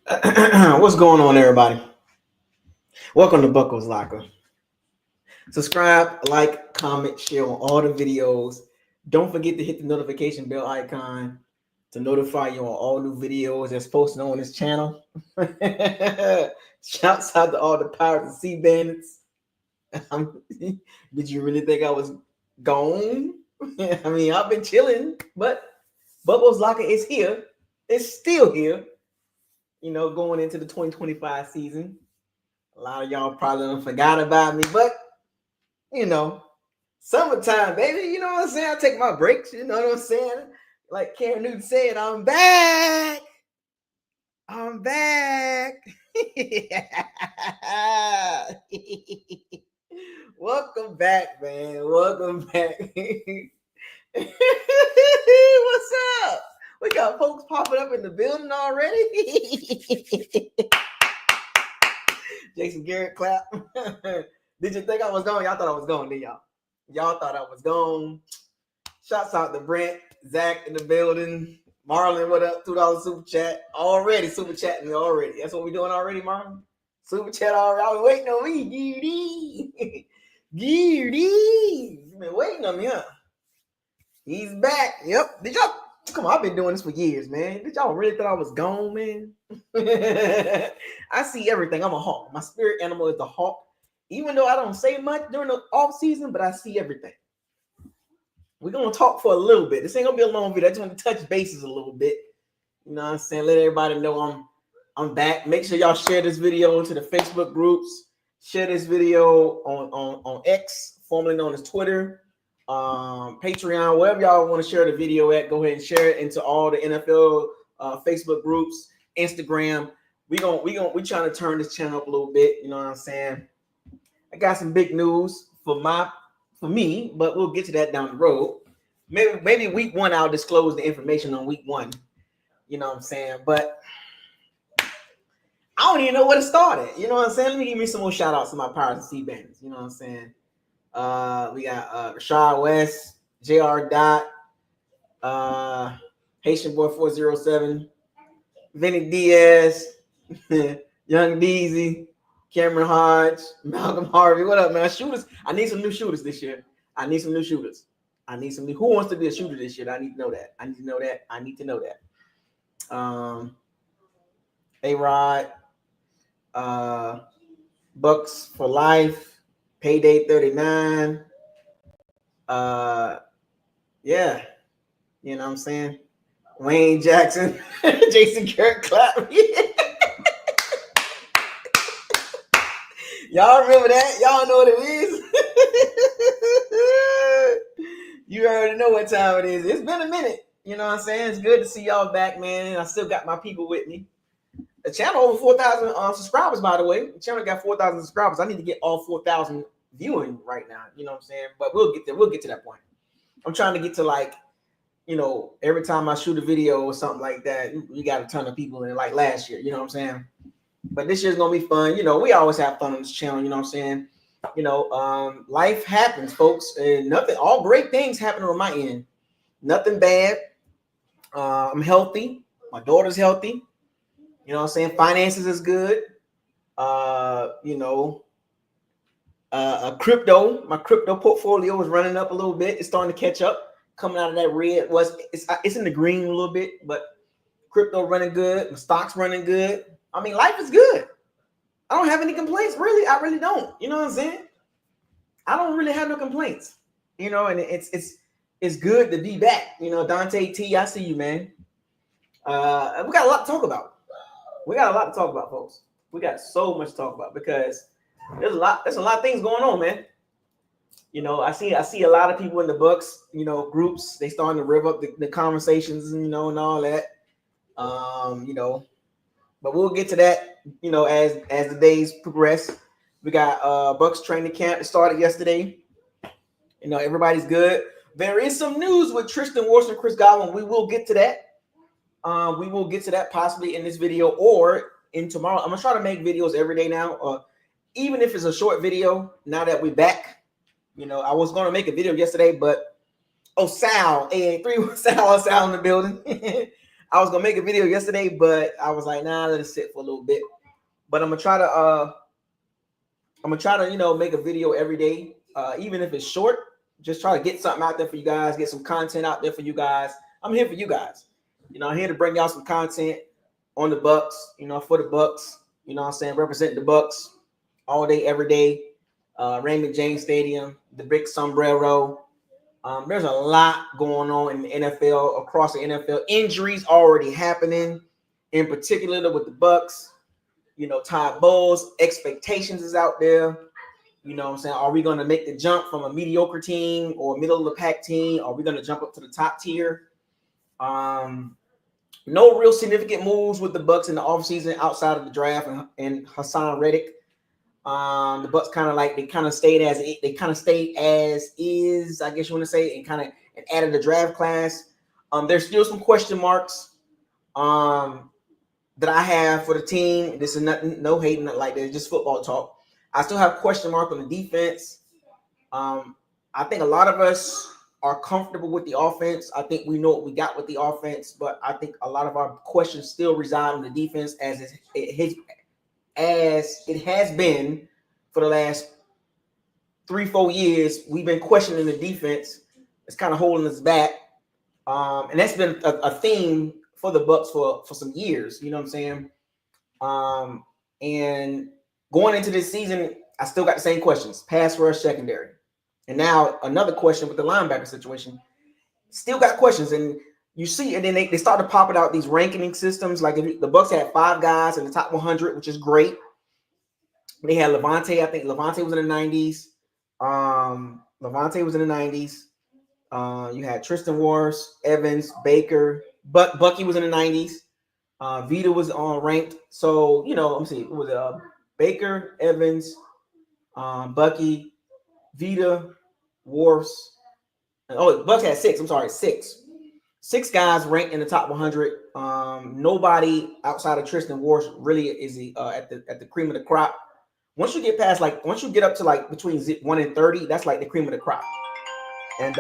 What's going on, everybody? Welcome to Bucos Locker. Subscribe, like, comment, share on all the videos. Don't forget to hit the notification bell icon to notify you on all new videos that's posted on this channel. Shouts out to all the pirates and sea bandits. Did you really think I was gone? I mean, I've been chilling, but Bucos Locker is here. It's still here. Going into the 2025 season. A lot of y'all probably forgot about me, but summertime, baby. You know what I'm saying? I take my breaks. You know what I'm saying? Like Karen Newton said, I'm back. I'm back. Welcome back, man. Welcome back. What's up? We got folks popping up in the building already. Jason Garrett clap. Did you think I was gone? Y'all thought I was gone, did y'all? Y'all thought I was gone. Shouts out to Brent, Zach in the building. Marlon, what up? $2 super chat. Already super chatting me already. That's what we doing already, Marlon? Super chat already. I was waiting on me. You've been waiting on me, huh? He's back. Yep. Did y'all? Come on, I've been doing this for years, man. Did y'all really thought I was gone, man? I see everything. I'm a hawk. My spirit animal is the hawk. Even though I don't say much during the off season, but I see everything. We're gonna talk for a little bit. This ain't gonna be a long video. I just want to touch bases a little bit. You know what I'm saying? Let everybody know I'm back. Make sure y'all share this video to the Facebook groups. Share this video on X, formerly known as Twitter, Patreon, wherever y'all want to share the video at. Go ahead and share it into all the NFL Facebook groups, Instagram. We trying to turn this channel up a little bit. You know what I'm saying? I got some big news for me, but we'll get to that down the road. Maybe week one, I'll disclose the information on week one. You know what I'm saying? But I don't even know where to start at. You know what I'm saying? Let me give me some more shout outs to my Pirates and Sea Bandits. You know what I'm saying? We got Rashad West, JR Dot, Haitian Boy 407, Vinny Diaz, Young Deezy, Cameron Hodge, Malcolm Harvey. What up, man? Shooters. I need some new shooters this year. Who wants to be a shooter this year? I need to know that. A-Rod, Bucks for Life, Payday 39. Yeah. You know what I'm saying? Wayne Jackson, Jason Garrett clap. Y'all remember that? Y'all know what it is? You already know what time it is. It's been a minute. You know what I'm saying? It's good to see y'all back, man. I still got my people with me. The channel over 4,000 subscribers, by the way. The channel got 4,000 subscribers. I need to get all 4,000 viewing right now. You know what I'm saying? But we'll get there. We'll get to that point. I'm trying to get to every time I shoot a video or something like that, we got a ton of people in it, like last year. You know what I'm saying? But this year's gonna be fun. We always have fun on this channel. You know what I'm saying? Life happens, folks, and all great things happen on my end. Nothing bad. I'm healthy. My daughter's healthy. You know what I'm saying? Finances is good. Crypto. My crypto portfolio is running up a little bit. It's starting to catch up, coming out of that red. It's in the green a little bit, but crypto running good. My stock's running good. I mean, life is good. I don't have any complaints, really. I really don't. You know what I'm saying? I don't really have no complaints. And it's good to be back. Dante T, I see you, man. We got a lot to talk about. Folks. We got so much to talk about because there's a lot of things going on, man. I see a lot of people in the Bucks, groups. They starting to rev up the conversations, and all that. But we'll get to that, as the days progress. We got Bucks training camp. It started yesterday. Everybody's good. There is some news with Tristan Wirfs and Chris Godwin. We will get to that. We will get to that possibly in this video or in tomorrow. I'm gonna try to make videos every day now, even if it's a short video. Now that we're back, I was gonna make a video yesterday, but Sal AA3 Sal in the building. I was gonna make a video yesterday, but I was like, nah, let it sit for a little bit. But I'm gonna try to make a video every day, even if it's short. Just try to get something out there for you guys, get some content out there for you guys. I'm here for you guys. I'm here to bring y'all some content on the Bucks, for the Bucks. I'm saying, representing the Bucks all day, every day. Raymond James Stadium, the big sombrero. There's a lot going on in the NFL, across the NFL. Injuries already happening, in particular with the Bucks. Todd Bowles, expectations is out there. What I'm saying? Are we going to make the jump from a mediocre team or a middle of the pack team? Are we going to jump up to the top tier? No real significant moves with the Bucks in the offseason outside of the draft and Hassan Reddick. The Bucks stayed as is, I guess you want to say, and added the draft class. There's still some question marks that I have for the team. This is no hating, not like that, just football talk. I still have question mark on the defense. I think a lot of us are comfortable with the offense. I think we know what we got with the offense, but I think a lot of our questions still reside on the defense, as it has been for the last 3-4 years. We've been questioning the defense. It's kind of holding us back, and that's been a theme for the Bucks for some years. You know what I'm saying? And going into this season, I still got the same questions: pass rush, secondary, and now another question with the linebacker situation. Still got questions, and you see, and then they started popping out these ranking systems. Like the Bucks had 5 guys in the top 100, which is great. They had Levante. I think Levante was in the 90s. Levante was in the 90s. You had Tristan Wirfs, Evans, Baker, Bucky was in the 90s. Vita was on ranked. So, let me see. It was Baker, Evans, Bucky, Vita, Wirfs. Oh, Bucks had 6. I'm sorry, 6. 6 guys ranked in the top 100. Nobody outside of Tristan Wirfs really is at the cream of the crop. Once you get up to between 1 and 30, that's like the cream of the crop. And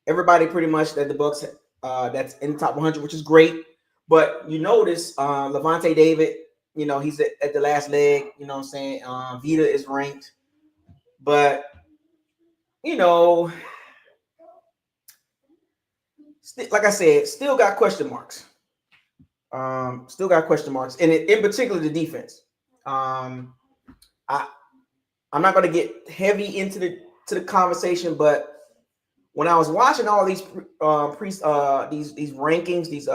everybody pretty much that the Bucks that's in the top 100, which is great. But you notice Levante David, he's at the last leg. You know what I'm saying? Vita is ranked, but like I said, still got question marks. And in particular the defense. I'm not going to get heavy into the conversation, but when I was watching all these these rankings, these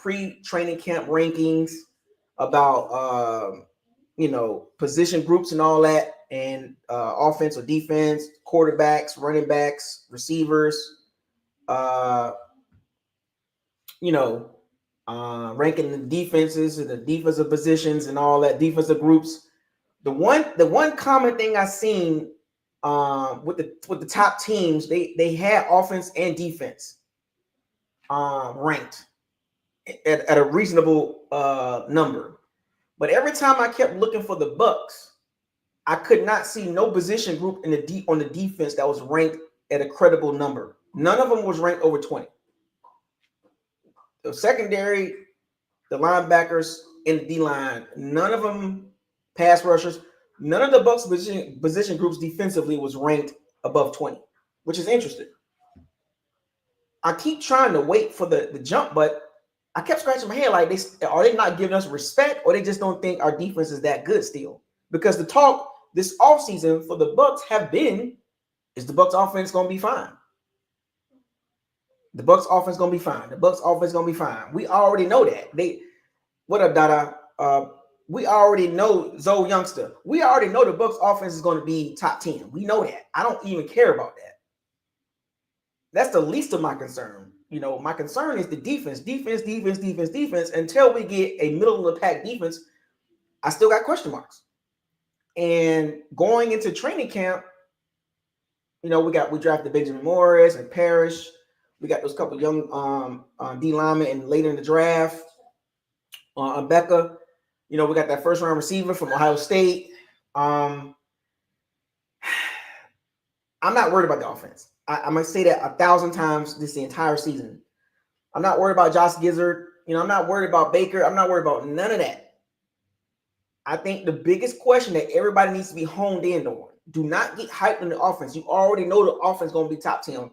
pre-training camp rankings about position groups and all that, and offense or defense, quarterbacks, running backs, receivers, ranking the defenses and the defensive positions and all that, defensive groups. The one common thing I seen with the top teams, they had offense and defense ranked at a reasonable number. But every time I kept looking for the Bucks, I could not see no position group on the defense that was ranked at a credible number. None of them was ranked over 20. The secondary, the linebackers, and the D-line, none of them pass rushers. None of the Bucks position groups defensively was ranked above 20, which is interesting. I keep trying to wait for the jump, but I kept scratching my head like, are they not giving us respect, or they just don't think our defense is that good still? Because the talk this offseason for the Bucks have been, is the Bucks offense going to be fine? The Bucks offense going to be fine. The Bucks offense going to be fine. We already know that. What up, Dada? We already know Zoe Youngster. We already know the Bucks offense is going to be top 10. We know that. I don't even care about that. That's the least of my concern. My concern is the defense. Until we get a middle of the pack defense, I still got question marks. And going into training camp, we drafted Benjamin Morris and Parrish. We got those couple young D linemen, and later in the draft, Becca. We got that first round receiver from Ohio State. I'm not worried about the offense. I'm going to say that 1,000 times the entire season. I'm not worried about Josh Gizzard. I'm not worried about Baker. I'm not worried about none of that. I think the biggest question that everybody needs to be honed in on, do not get hyped on the offense. You already know the offense is going to be top 10.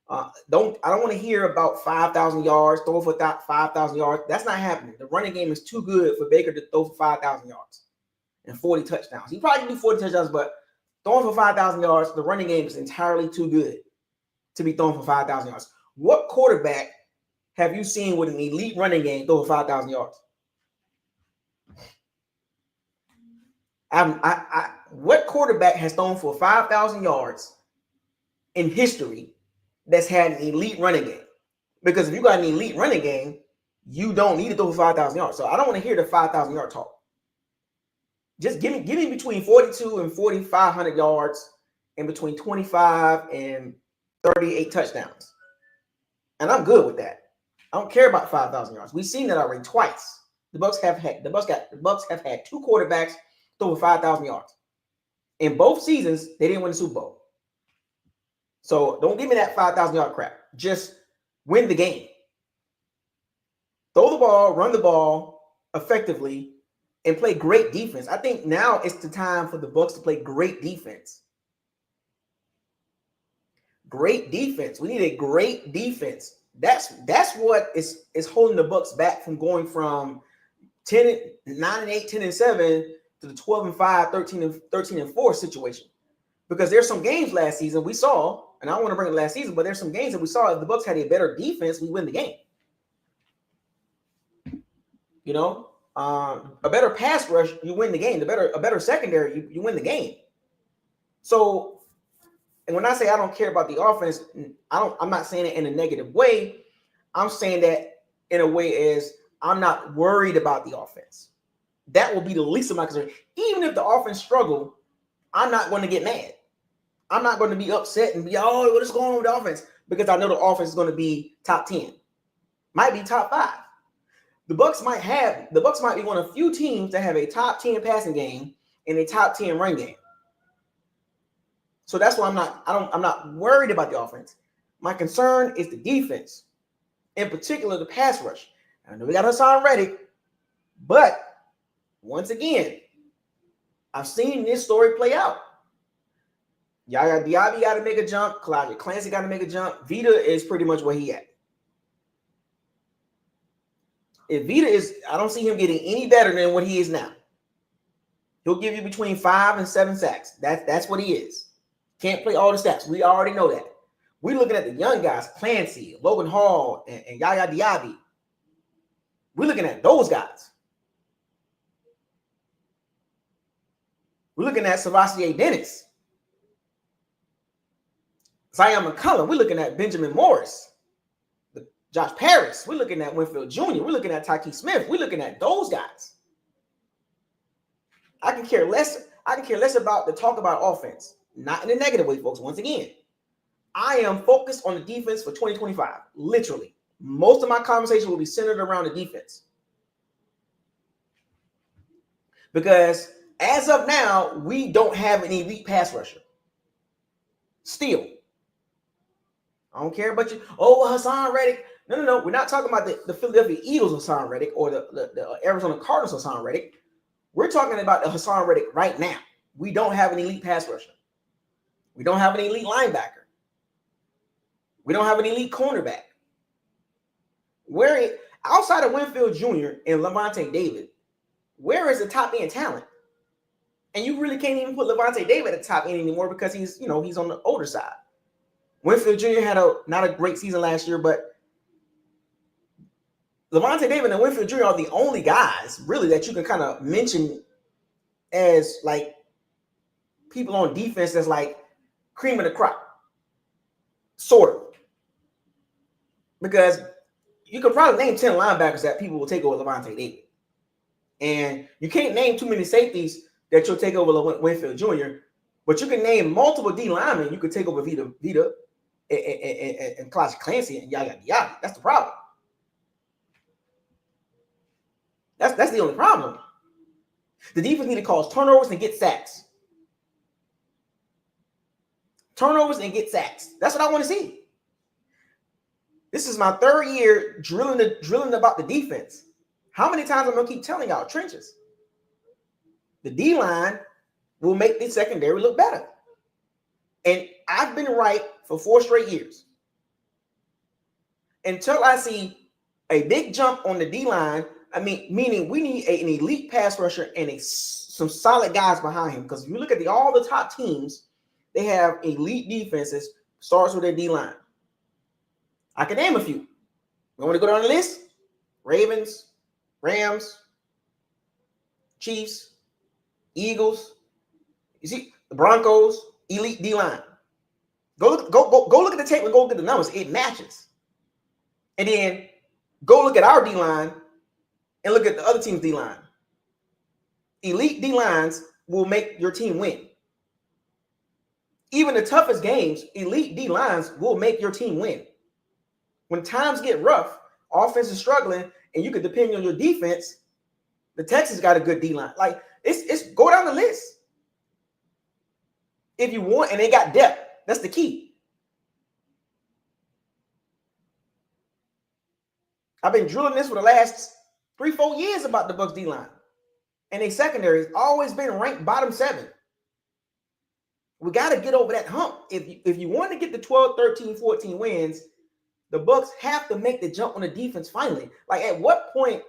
I don't want to hear about 5,000 yards, throw for 5,000 yards. That's not happening. The running game is too good for Baker to throw for 5,000 yards and 40 touchdowns. He probably can do 40 touchdowns, but throwing for 5,000 yards, the running game is entirely too good to be thrown for 5,000 yards. What quarterback have you seen with an elite running game throw for 5,000 yards? What quarterback has thrown for 5,000 yards in history that's had an elite running game? Because if you got an elite running game, you don't need to throw for 5,000 yards. So I don't want to hear the 5,000 yard talk. Just give me between 42 and 4,500 yards and between 25 and 38 touchdowns. And I'm good with that. I don't care about 5,000 yards. We've seen that already twice. The Bucs have had two quarterbacks throw for 5,000 yards. In both seasons, they didn't win the Super Bowl. So don't give me that 5,000 yard crap. Just win the game. Throw the ball, run the ball effectively, and play great defense. I think now it's the time for the Bucs to play great defense. Great defense. We need a great defense. That's what is holding the Bucs back from going from 9-8, 10-7 to the 12-5, 13-4 situation. Because there's some games last season we saw, and I don't want to bring it last season, but there's some games that we saw if the Bucs had a better defense, we win the game. A better pass rush, you win the game. A better secondary, you win the game. So, and when I say I don't care about the offense, I'm not saying it in a negative way. I'm saying that in a way as I'm not worried about the offense. That will be the least of my concern. Even if the offense struggle, I'm not going to get mad. I'm not going to be upset and be, what is going on with the offense? Because I know the offense is going to be top 10. Might be top 5. The Bucs might be one of few teams that have a top 10 passing game and a top 10 run game. So that's why I'm not worried about the offense. My concern is the defense, in particular the pass rush. I know we got Hassan Reddick, but once again, I've seen this story play out. Yaya Diaby got to make a jump. Elijah Clancy got to make a jump. Vita is pretty much where he at. If Vita I don't see him getting any better than what he is now. He'll give you between 5 and 7 sacks. That's what he is. Can't play all the stats. We already know that. We're looking at the young guys, Clancy, Logan Hall, and Yaya Diaby. We're looking at those guys. We're looking at Savassie Dennis. Zion McCullum. We're looking at Benjamin Morris. Josh Paris. We're looking at Winfield Jr. We're looking at Tyke Smith. We're looking at those guys. I can care less about the talk about offense. Not in a negative way, folks. Once again, I am focused on the defense for 2025. Literally. Most of my conversation will be centered around the defense. Because as of now, we don't have an elite pass rusher. Still. I don't care about you. Hassan Reddick. No. We're not talking about the Philadelphia Eagles Hassan Reddick or the Arizona Cardinals Hassan Reddick. We're talking about the Hassan Reddick right now. We don't have an elite pass rusher. We don't have an elite linebacker. We don't have an elite cornerback. Outside of Winfield Jr. and Levante David, where is the top end talent? And you really can't even put Levante David at the top end anymore because he's on the older side. Winfield Jr. had not a great season last year, but Levante David and Winfield Jr. are the only guys really that you can kind of mention as like people on defense that's like cream of the crop, sort of. Because you could probably name 10 linebackers that people will take over Levante David. And you can't name too many safeties that you'll take over Winfield Jr., but you can name multiple D linemen you could take over Vita and Elijah Clancy and Yaya Diaby. That's the problem. That's the only problem. The defense need to cause turnovers and get sacks. Turnovers and get sacks. That's what I want to see. This is my third year drilling about the defense. How many times I'm gonna keep telling y'all trenches? The D-line will make the secondary look better. And I've been right for 4 straight years. Until I see a big jump on the D-line, meaning we need an elite pass rusher and some solid guys behind him. Because if you look at all the top teams, they have elite defenses, starts with their D-line. I can name a few. You want to go down the list? Ravens, Rams, Chiefs, Eagles. You see, the Broncos, elite D-line. Go look at the tape and go look at the numbers. It matches. And then go look at our D-line and look at the other team's D-line. Elite D-lines will make your team win. Even the toughest games, elite D-lines will make your team win. When times get rough, offense is struggling, and you can depend on your defense, the Texans got a good D-line. Like, it's go down the list. If you want, and they got depth. That's the key. I've been drilling this for the last 3-4 years about the Bucs D-line. And their secondary has always been ranked bottom 7. We got to get over that hump. If you want to get the 12, 13, 14 wins, the Bucs have to make the jump on the defense finally. Like, at what point,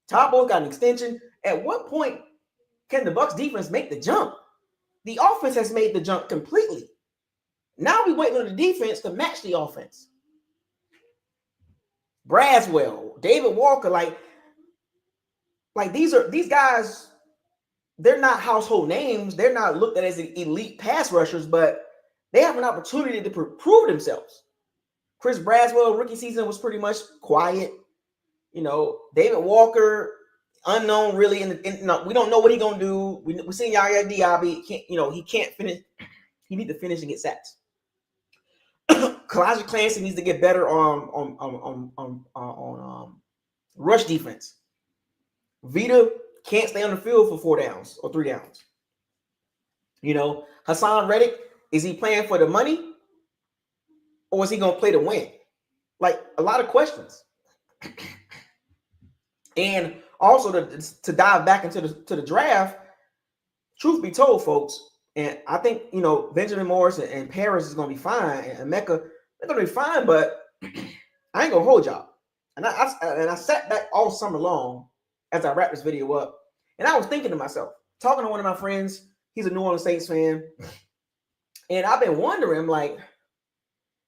Todd Bowles got an extension. At what point can the Bucs defense make the jump? The offense has made the jump completely. Now we waiting on the defense to match the offense. Braswell, David Walker, like these guys, they're not household names. They're not looked at as elite pass rushers, but they have an opportunity to prove themselves. Chris Braswell, rookie season was pretty much quiet. You know, David Walker, unknown really. We don't know what he's gonna do. We're seeing Yaya Diaby. He can't finish. He needs to finish and get sacks. Kalijah Clancy needs to get better on rush defense. Vita can't stay on the field for 4 downs or 3 downs. Hassan Reddick, is he playing for the money or is he going to play to win? Like, a lot of questions. And also to dive back into the draft, truth be told, folks, and I think, Benjamin Morris and Paris is going to be fine, and Mecca, they're going to be fine, but I ain't going to hold y'all. And I sat back all summer long as I wrapped this video up, and I was thinking to myself, talking to one of my friends, he's a New Orleans Saints fan, and I've been wondering, like,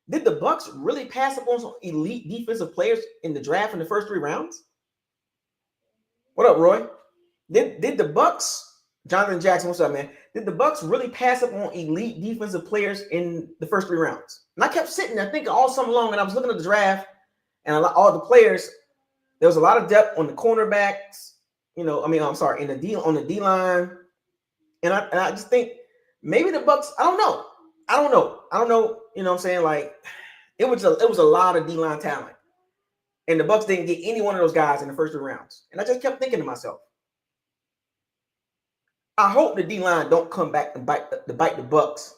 did the Bucs really pass up on some elite defensive players in the draft in the first 3 rounds? What up, Roy? Did the Bucs, Jonathan Jackson, what's up, man? Did the Bucs really pass up on elite defensive players in the first 3 rounds? And I kept sitting there thinking all summer long, and I was looking at the draft and all the players. There was a lot of depth on the cornerbacks, on the D line, and I just think maybe the Bucs. I don't know. You know what I'm saying? Like, it was a lot of D line talent, and the Bucs didn't get any one of those guys in the first 3 rounds. And I just kept thinking to myself, I hope the D-line don't come back and bite the Bucs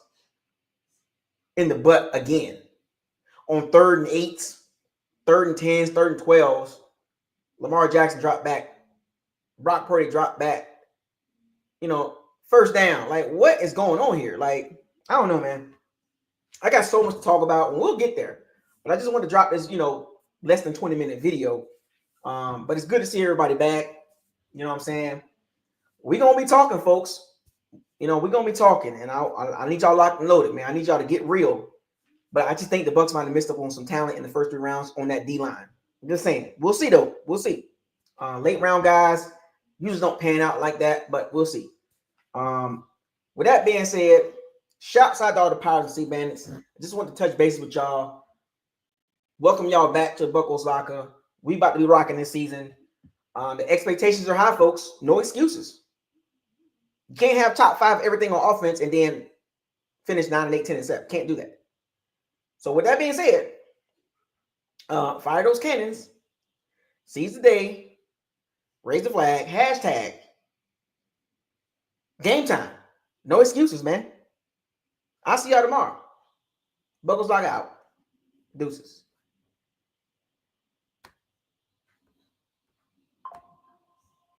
in the butt again on 3rd and 8s, 3rd and 10s, 3rd and 12s. Lamar Jackson dropped back. Brock Purdy dropped back. First down. Like, what is going on here? Like, I don't know, man. I got so much to talk about, and we'll get there. But I just want to drop this, less than 20-minute video. But it's good to see everybody back. You know what I'm saying? We're going to be talking, folks. We're going to be talking. And I need y'all locked and loaded, man. I need y'all to get real. But I just think the Bucs might have missed up on some talent in the first 3 rounds on that D-line. I'm just saying. We'll see, though. We'll see. Late round guys usually don't pan out like that, but we'll see. With that being said, shouts out to all the Pirates and Sea Bandits. I just want to touch base with y'all. Welcome y'all back to Bucos Locker. We about to be rocking this season. The expectations are high, folks. No excuses. You can't have top 5 everything on offense and then finish 9 and 8, 10 and 7. Can't do that. So with that being said, fire those cannons. Seize the day. Raise the flag. Hashtag game time. No excuses, man. I'll see y'all tomorrow. Bucos Locker out. Deuces.